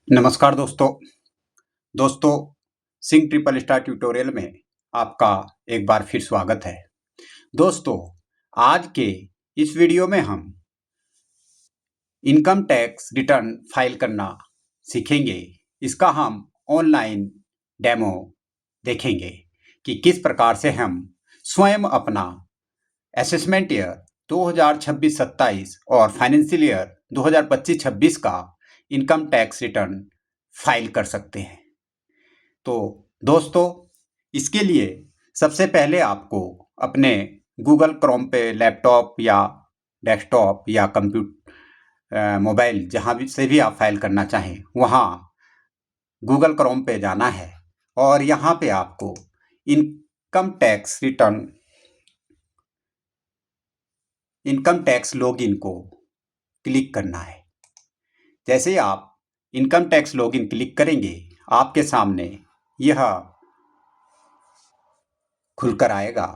नमस्कार दोस्तों Singh triple star tutorial में आपका एक बार फिर स्वागत है। दोस्तों, आज के इस वीडियो में हम इनकम टैक्स रिटर्न फाइल करना सीखेंगे। इसका हम ऑनलाइन डेमो देखेंगे कि किस प्रकार से हम स्वयं अपना असेसमेंट ईयर 2026-27 और फाइनेंशियल ईयर 2025-26 का इनकम टैक्स रिटर्न फाइल कर सकते हैं। तो दोस्तों, इसके लिए सबसे पहले आपको अपने गूगल क्रोम पे लैपटॉप या डेस्कटॉप या कंप्यूटर मोबाइल जहाँ भी से भी आप फाइल करना चाहें वहाँ गूगल क्रोम पे जाना है और यहाँ पे आपको इनकम टैक्स लॉगिन को क्लिक करना है। जैसे ही आप इनकम टैक्स लॉगिन क्लिक करेंगे आपके सामने यह खुलकर आएगा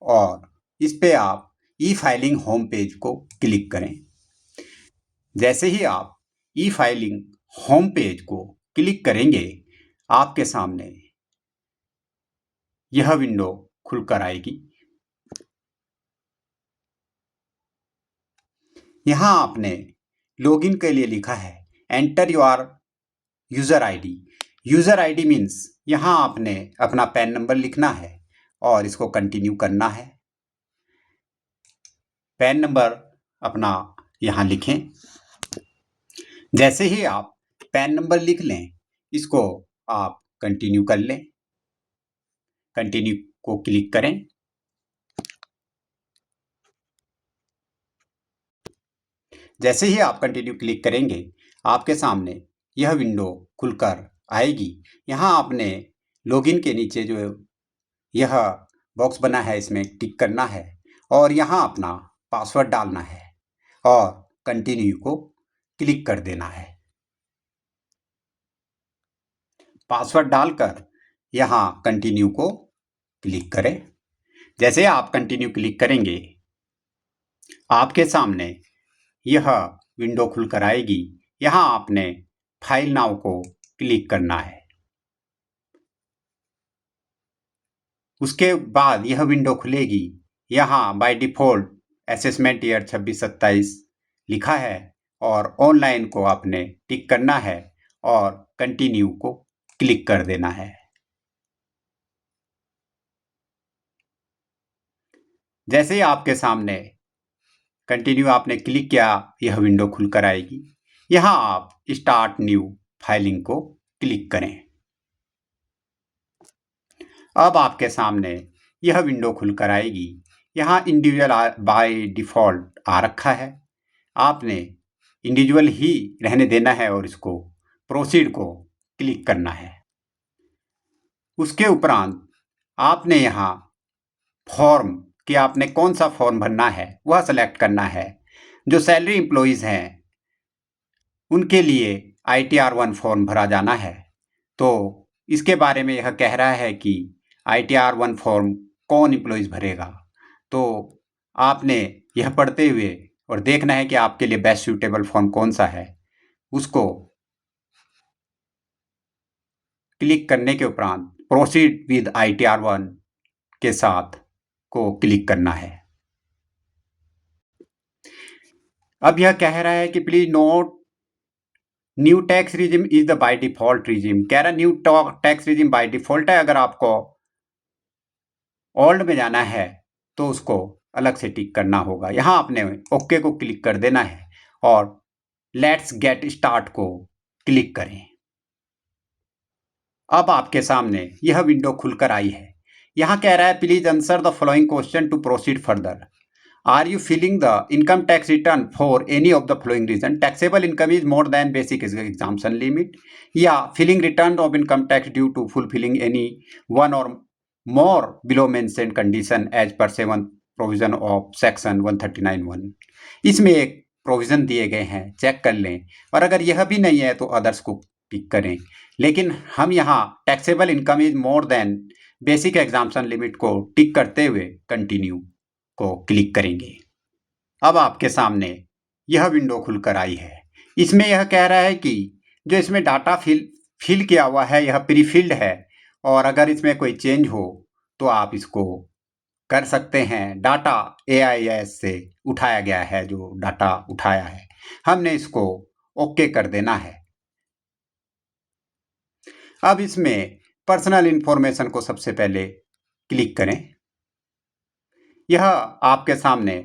और इस पे आप ई फाइलिंग होम पेज को क्लिक करें। जैसे ही आप ई फाइलिंग होम पेज को क्लिक करेंगे आपके सामने यह विंडो खुलकर आएगी। यहाँ आपने लॉगिन के लिए लिखा है enter your user ID. User ID means यहाँ आपने अपना पैन नंबर लिखना है और इसको कंटिन्यू करना है। पैन नंबर अपना यहाँ लिखें। जैसे ही आप पैन नंबर लिख लें इसको आप कंटिन्यू कर लें। कंटिन्यू को क्लिक करें। जैसे ही आप कंटिन्यू क्लिक करेंगे आपके सामने यह विंडो खुलकर आएगी। यहाँ आपने लॉगिन के नीचे जो यह बॉक्स बना है इसमें टिक करना है और यहाँ अपना पासवर्ड डालना है और कंटिन्यू को क्लिक कर देना है। पासवर्ड डालकर यहाँ कंटिन्यू को क्लिक करें। जैसे आप कंटिन्यू क्लिक करेंगे आपके सामने यह विंडो खुलकर आएगी। यहाँ आपने फाइल नाउ को क्लिक करना है। उसके बाद यह विंडो खुलेगी। यहाँ बाय डिफ़ॉल्ट असेसमेंट ईयर 26-27 लिखा है और ऑनलाइन को आपने टिक करना है और कंटिन्यू को क्लिक कर देना है। जैसे ही आपके सामने कंटिन्यू आपने क्लिक किया यह विंडो खुलकर आएगी। यहाँ आप स्टार्ट न्यू फाइलिंग को क्लिक करें। अब आपके सामने यह विंडो खुलकर आएगी। यहाँ इंडिविजुअल बाय डिफ़ॉल्ट आ रखा है। आपने इंडिविजुअल ही रहने देना है और इसको प्रोसीड को क्लिक करना है। उसके उपरांत आपने यहाँ फॉर्म कि आपने कौन सा फॉर्म भरना है वह सेलेक्ट करना है। जो सैलरी एम्प्लॉइज़ हैं उनके लिए ITR 1 फॉर्म भरा जाना है। तो इसके बारे में यह कह रहा है कि ITR 1 फॉर्म कौन एम्प्लॉइज़ भरेगा। तो आपने यह पढ़ते हुए और देखना है कि आपके लिए बेस्ट सूटेबल फॉर्म कौन सा है। उसको क्लिक करने के उपरांत प्रोसीड विद ITR 1 के साथ को क्लिक करना है। अब यह कह रहा है कि please note new tax regime is the by default regime. कह रहा new tax regime by default है। अगर आपको ओल्ड में जाना है तो उसको अलग से टिक करना होगा। यहाँ आपने ओके को क्लिक कर देना है और लेट्स गेट स्टार्ट को क्लिक करें। अब आपके सामने यह विंडो खुलकर आई है। यहाँ कह रहा है please answer the following question to proceed further. Are you filling the income tax return for any of the following reason? Taxable income is more than basic exemption limit. या filling return of income tax due to fulfilling any one or more below mentioned condition as per 7 provision of section 139(1). इसमें एक provision दिए गए हैं, check कर लें और अगर यह भी नहीं है तो अदर्स को टिक करें। लेकिन हम यहाँ taxable income is more than basic exemption limit को टिक करते हुए कंटिन्यू को क्लिक करेंगे। अब आपके सामने यह विंडो खुलकर आई है। इसमें यह कह रहा है कि जो इसमें डाटा फिल किया हुआ है यह प्री फिल्ड है, और अगर इसमें कोई चेंज हो तो आप इसको कर सकते हैं। डाटा AIS से उठाया गया है, जो डाटा उठाया है हमने इसको ओके कर देना है। अब इसमें पर्सनल इंफॉर्मेशन को सबसे पहले क्लिक करें। यह आपके सामने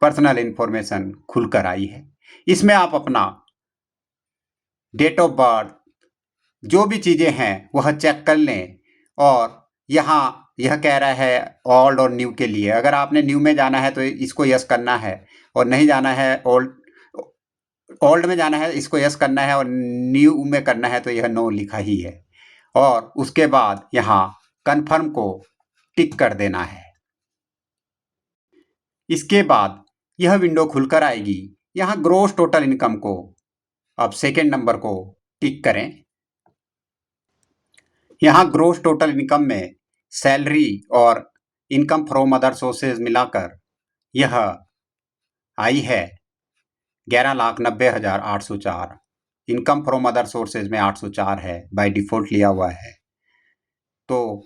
पर्सनल इंफॉर्मेशन खुलकर आई है। इसमें आप अपना डेट ऑफ बर्थ, जो भी चीज़ें हैं वह चेक कर लें। और यहाँ यह कह रहा है ओल्ड और न्यू के लिए, अगर आपने न्यू में जाना है तो इसको यस करना है, और नहीं जाना है ओल्ड में जाना है इसको यस करना है, और न्यू में करना है तो यह नो लिखा ही है। और उसके बाद यहाँ कन्फर्म को टिक कर देना है। इसके बाद यह विंडो खुलकर आएगी। यहाँ ग्रोस टोटल इनकम को, अब सेकेंड नंबर को टिक करें। यहाँ ग्रोस टोटल इनकम में सैलरी और इनकम फ्रॉम अदर सोर्सेज मिलाकर यह आई है 11,90,804। इनकम फ्रॉम अदर सोर्सेज में 804 है, बाय डिफॉल्ट लिया हुआ है। तो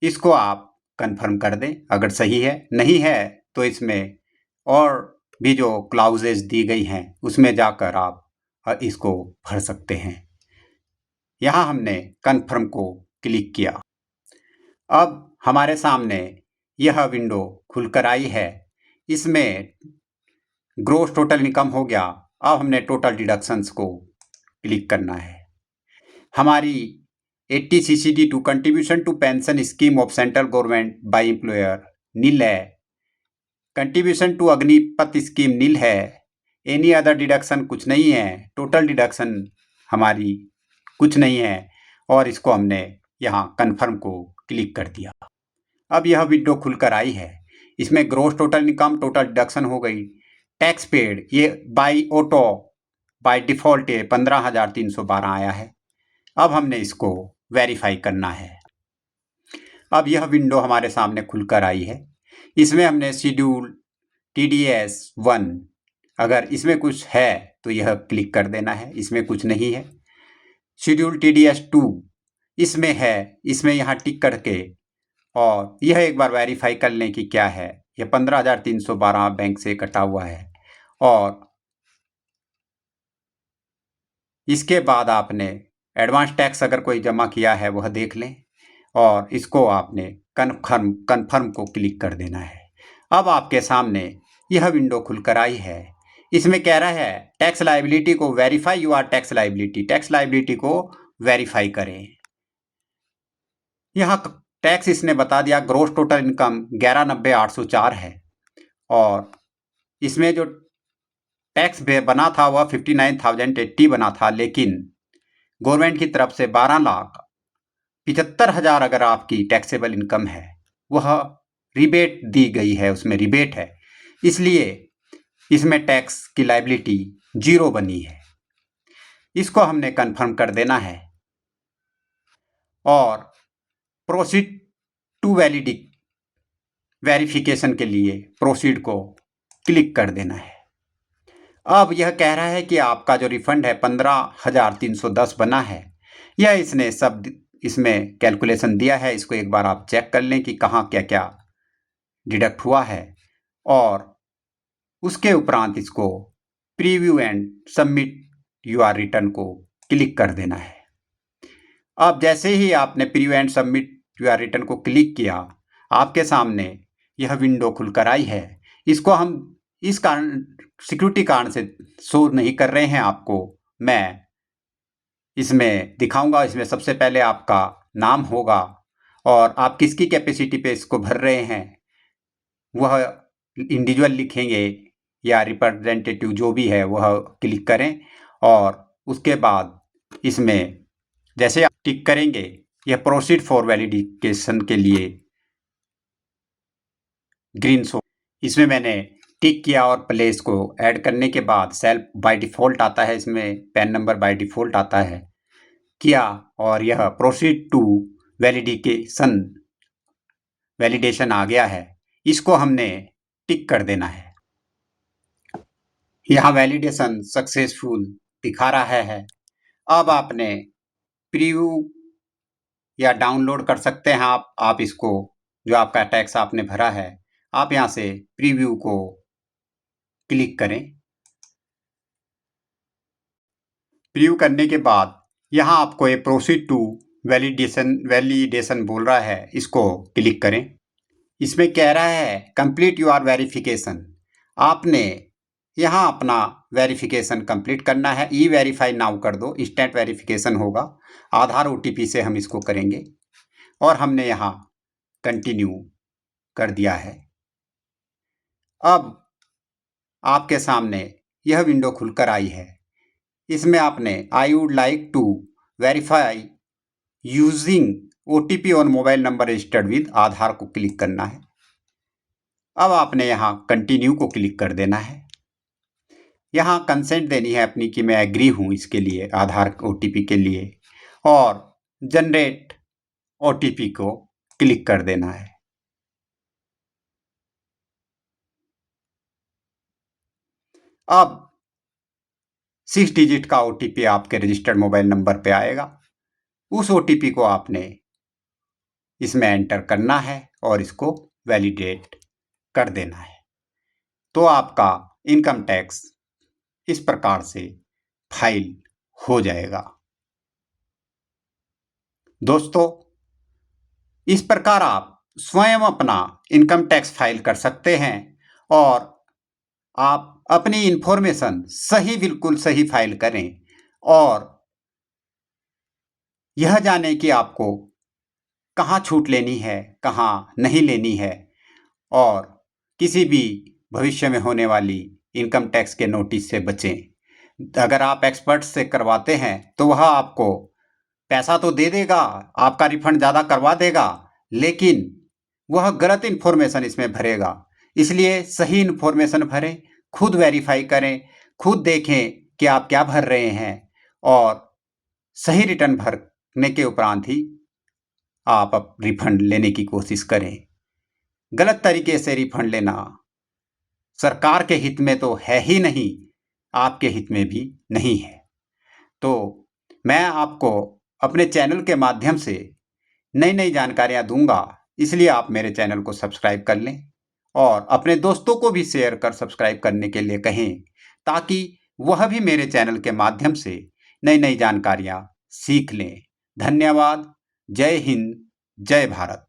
इसको आप कंफर्म कर दें अगर सही है। नहीं है तो इसमें और भी जो क्लाउजेज दी गई हैं उसमें जाकर आप इसको भर सकते हैं। यहाँ हमने कंफर्म को क्लिक किया। अब हमारे सामने यह विंडो खुलकर आई है। इसमें ग्रोस टोटल इनकम हो गया। अब हमने टोटल डिडक्शंस को क्लिक करना है। हमारी 80 CCD two contribution to pension scheme of central government by employer nil है। Contribution to Agnipath scheme nil है। एनी अदर डिडक्शन कुछ नहीं है। टोटल डिडक्शन हमारी कुछ नहीं है, और इसको हमने यहाँ कन्फर्म को क्लिक कर दिया। अब यह विंडो खुलकर आई है। इसमें gross total income, total deduction हो गई। टैक्स पेड ये बाय डिफॉल्ट 15,312 आया है। अब हमने इसको वेरीफाई करना है। अब यह विंडो हमारे सामने खुलकर आई है। इसमें हमने शेड्यूल TDS 1, अगर इसमें कुछ है तो यह क्लिक कर देना है। इसमें कुछ नहीं है। शेड्यूल TDS 2 इसमें है, इसमें यहाँ टिक करके और यह एक बार वेरीफाई कर लें कि क्या है। यह 15,312 बैंक से कटा हुआ है, और इसके बाद आपने एडवांस टैक्स अगर कोई जमा किया है वह देख लें, और इसको आपने कन्फर्म को क्लिक कर देना है। अब आपके सामने यह विंडो खुलकर आई है। इसमें कह रहा है टैक्स लायबिलिटी को verify your tax liability. Tax liability को वेरीफाई करें। यहाँ टैक्स इसने बता दिया ग्रोस टोटल इनकम 11,90,804 है, और इसमें जो टैक्स बना था वह 59,080 बना था, लेकिन गवर्नमेंट की तरफ से 12,75,000 अगर आपकी टैक्सेबल इनकम है वह रिबेट दी गई है, उसमें रिबेट है, इसलिए इसमें टैक्स की लायबिलिटी 0 बनी है। इसको हमने कंफर्म कर देना है, और प्रोसीड टू वेरिफिकेशन के लिए प्रोसीड को क्लिक कर देना है। अब यह कह रहा है कि आपका जो रिफंड है 15,310 बना है। यह इसने सब इसमें कैलकुलेशन दिया है। इसको एक बार आप चेक कर लें कि कहाँ क्या क्या डिडक्ट हुआ है, और उसके उपरांत इसको preview and submit your return को क्लिक कर देना है। अब जैसे ही आपने preview and submit your return को क्लिक किया, आपके सामने यह विंडो खुलकर आई है। इसको हम इस कारण सिक्योरिटी कारण से शो नहीं कर रहे हैं आपको। मैं इसमें दिखाऊंगा। इसमें सबसे पहले आपका नाम होगा, और आप किसकी कैपेसिटी पे इसको भर रहे हैं वह इंडिविजुअल लिखेंगे या रिप्रेजेंटेटिव जो भी है वह क्लिक करें, और उसके बाद इसमें जैसे आप टिक करेंगे यह प्रोसीड फॉर वैलिडिकेशन के लिए ग्रीन शो। इसमें मैंने टिक किया, और प्लेस को ऐड करने के बाद सेल्फ बाय डिफ़ॉल्ट आता है, इसमें पैन नंबर बाय डिफ़ॉल्ट आता है किया, और यह प्रोसीड टू वैलिडेशन आ गया है। इसको हमने टिक कर देना है। यहाँ वैलिडेशन सक्सेसफुल दिखा रहा है। अब आपने प्रीव्यू या डाउनलोड कर सकते हैं आप इसको, जो आपका टैक्स आपने भरा है, आप यहाँ से प्रीव्यू को क्लिक करें। प्रीव्यू करने के बाद यहाँ आपको ये प्रोसीड टू वैलिडेशन बोल रहा है, इसको क्लिक करें। इसमें कह रहा है कंप्लीट योर वेरिफिकेशन। आपने यहाँ अपना वेरिफिकेशन कंप्लीट करना है। ई वेरीफाई नाउ कर दो, इंस्टेंट वेरिफिकेशन होगा। आधार ओटीपी से हम इसको करेंगे और हमने यहाँ कंटिन्यू कर दिया है। अब आपके सामने यह विंडो खुलकर आई है। इसमें आपने I would like to verify using OTP on mobile number registered with Aadhaar को क्लिक करना है। अब आपने यहाँ कंटिन्यू को क्लिक कर देना है। यहाँ कंसेंट देनी है अपनी कि मैं एग्री हूँ इसके लिए, आधार ओटीपी के लिए, और जनरेट ओटीपी को क्लिक कर देना है। अब 6 डिजिट का ओटीपी आपके रजिस्टर्ड मोबाइल नंबर पे आएगा। उस ओटीपी को आपने इसमें एंटर करना है और इसको वैलिडेट कर देना है। तो आपका इनकम टैक्स इस प्रकार से फाइल हो जाएगा। दोस्तों, इस प्रकार आप स्वयं अपना इनकम टैक्स फाइल कर सकते हैं और आप अपनी इंफॉर्मेशन बिल्कुल सही फाइल करें और यह जानें कि आपको कहाँ छूट लेनी है, कहाँ नहीं लेनी है, और किसी भी भविष्य में होने वाली इनकम टैक्स के नोटिस से बचें। अगर आप एक्सपर्ट से करवाते हैं तो वह आपको पैसा तो दे देगा, आपका रिफंड ज़्यादा करवा देगा, लेकिन वह गलत इन्फॉर्मेशन इसमें भरेगा। इसलिए सही इन्फॉर्मेशन भरें, खुद वेरीफाई करें, खुद देखें कि आप क्या भर रहे हैं और सही रिटर्न भरने के उपरांत ही आप रिफंड लेने की कोशिश करें। गलत तरीके से रिफंड लेना सरकार के हित में तो है ही नहीं, आपके हित में भी नहीं है। तो मैं आपको अपने चैनल के माध्यम से नई नई जानकारियाँ दूंगा, इसलिए आप मेरे चैनल को सब्सक्राइब कर लें और अपने दोस्तों को भी शेयर कर सब्सक्राइब करने के लिए कहें, ताकि वह भी मेरे चैनल के माध्यम से नई नई जानकारियाँ सीख लें। धन्यवाद। जय हिंद, जय भारत।